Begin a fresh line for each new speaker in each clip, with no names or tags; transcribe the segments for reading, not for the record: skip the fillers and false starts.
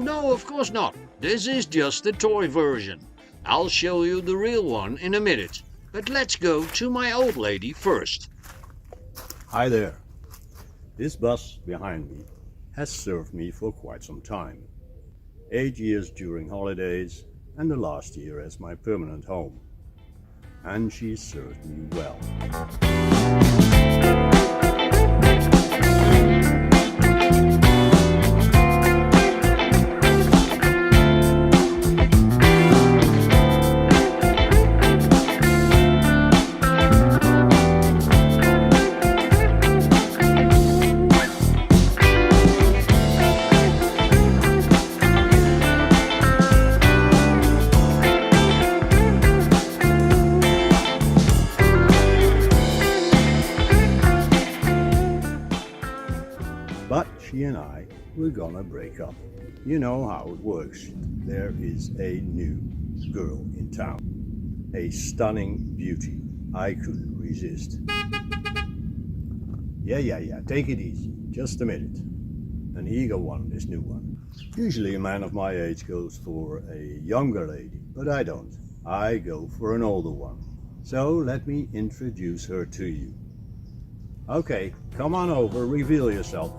No, of course not. This is just the toy version. I'll show you the real one in a minute. But let's go to my old lady first.
Hi there. This bus behind me has served me for quite some time. 8 years during holidays and the last year as my permanent home. And she served me well. But she and I were gonna break up. You know how it works. There is a new girl in town. A stunning beauty. I couldn't resist. Yeah, take it easy. Just a minute. An eager one, this new one. Usually a man of my age goes for a younger lady, but I don't. I go for an older one. So let me introduce her to you. Okay, come on over, reveal yourself.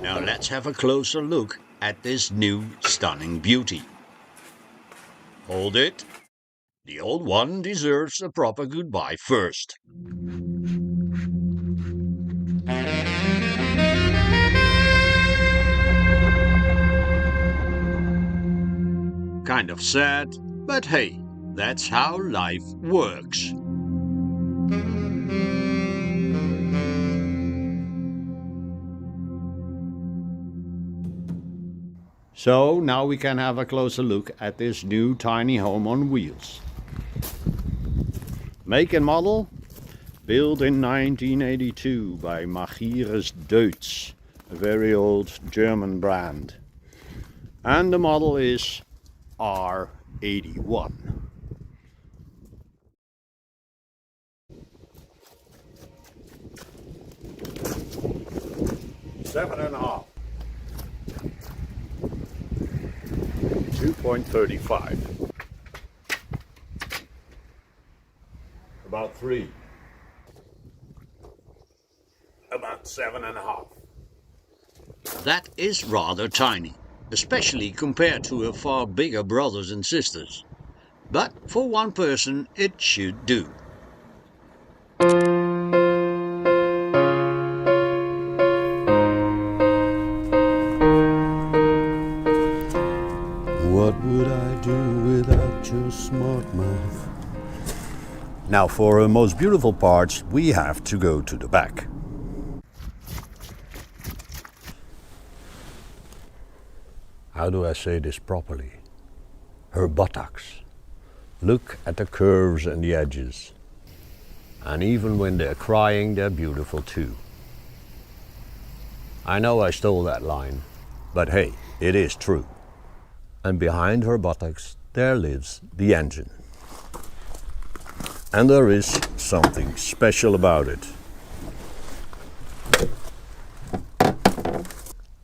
Now let's have a closer look at this new stunning beauty. Hold it. The old one deserves a proper goodbye first. Kind of sad, but hey, that's how life works. So now we can have a closer look at this new tiny home on wheels. Make and model, built in 1982 by MacLeod, a very old German brand. And the model is R81. Seven and a half. 2.35. About 3. About 7.5. That is rather tiny, especially compared to her far bigger brothers and sisters. But for one person it should do.
What would I do without your smart mouth? Now for our most beautiful parts, we have to go to the back. How do I say this properly? Her buttocks. Look at the curves and the edges. And even when they're crying, they're beautiful too. I know I stole that line, but hey, it is true. And behind her buttocks, there lives the engine. And there is something special about it.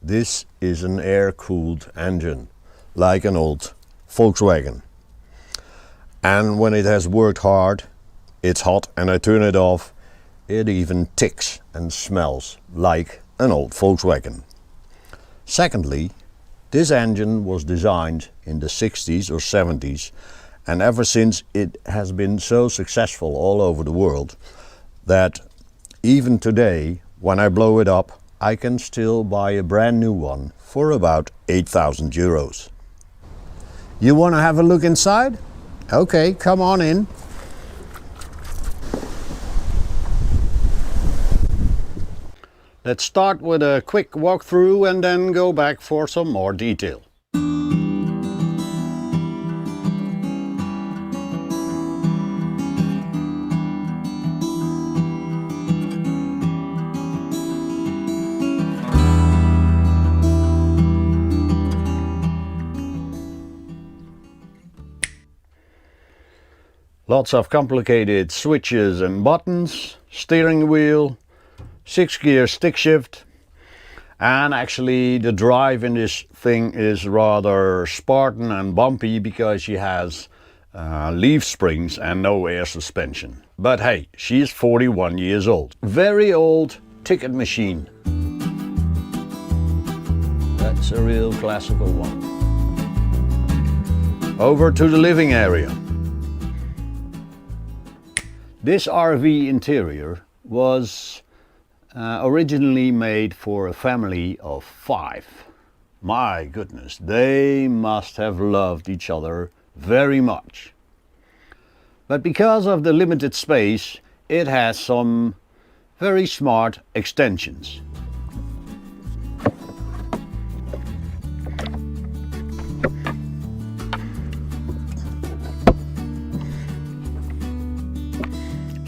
This is an air-cooled engine, like an old Volkswagen. And when it has worked hard, it's hot and I turn it off, it even ticks and smells like an old Volkswagen. Secondly, this engine was designed in the 60s or 70s, and ever since it has been so successful all over the world that even today, when I blow it up, I can still buy a brand new one for about 8,000 euros. You want to have a look inside? Okay, come on in. Let's start with a quick walkthrough and then go back for some more detail. Lots of complicated switches and buttons, steering wheel, 6-gear stick shift, and actually the drive in this thing is rather Spartan and bumpy because she has leaf springs and no air suspension. But hey, she's 41 years old. Very old ticket machine. That's a real classical one. Over to the living area. This RV interior was originally made for a family of 5. My goodness, they must have loved each other very much. But because of the limited space, it has some very smart extensions.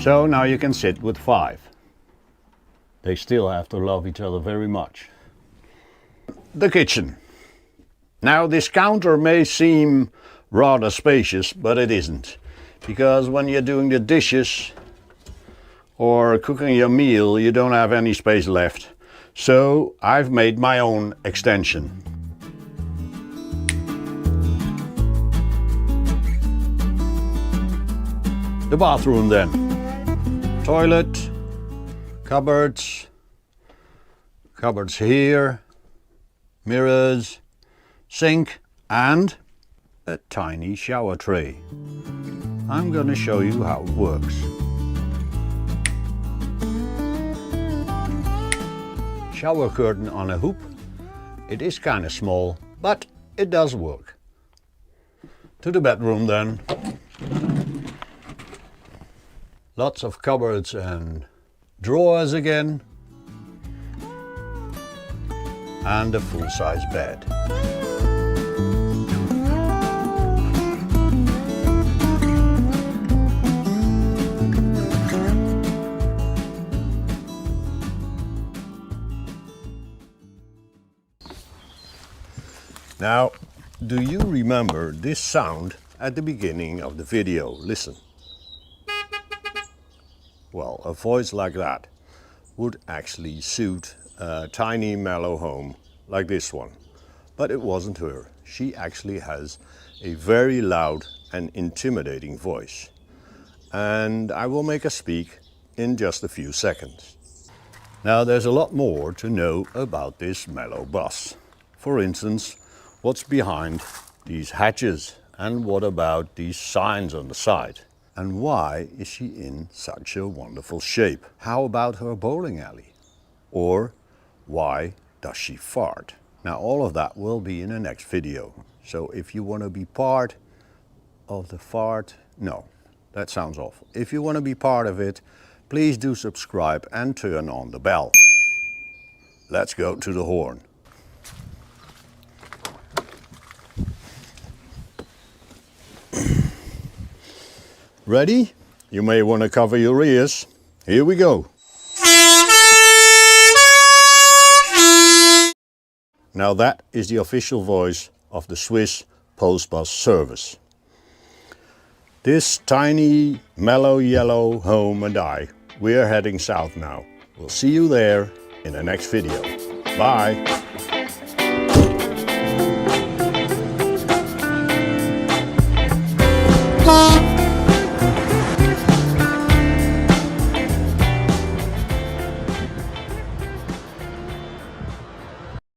So now you can sit with 5. They still have to love each other very much. The kitchen. Now this counter may seem rather spacious, but it isn't. Because when you're doing the dishes or cooking your meal, you don't have any space left. So I've made my own extension. The bathroom then. Toilet, cupboards here, mirrors, sink, and a tiny shower tray. I'm gonna show you how it works. Shower curtain on a hoop. It is kinda small, but it does work. To the bedroom then. Lots of cupboards and drawers again. And a full-size bed. Now, do you remember this sound at the beginning of the video? Listen. Well, a voice like that would actually suit a tiny mellow home like this one. But it wasn't her. She actually has a very loud and intimidating voice. And I will make her speak in just a few seconds. Now there's a lot more to know about this mellow bus. For instance, what's behind these hatches, and what about these signs on the side? And why is she in such a wonderful shape? How about her bowling alley? Or why does she fart? Now all of that will be in the next video. So if you want to be part of the fart, no, that sounds awful. If you want to be part of it, please do subscribe and turn on the bell. Let's go to the horn. Ready? You may want to cover your ears. Here we go. Now that is the official voice of the Swiss Postbus service. This tiny, mellow yellow home and I, we're heading south now. We'll see you there in the next video. Bye.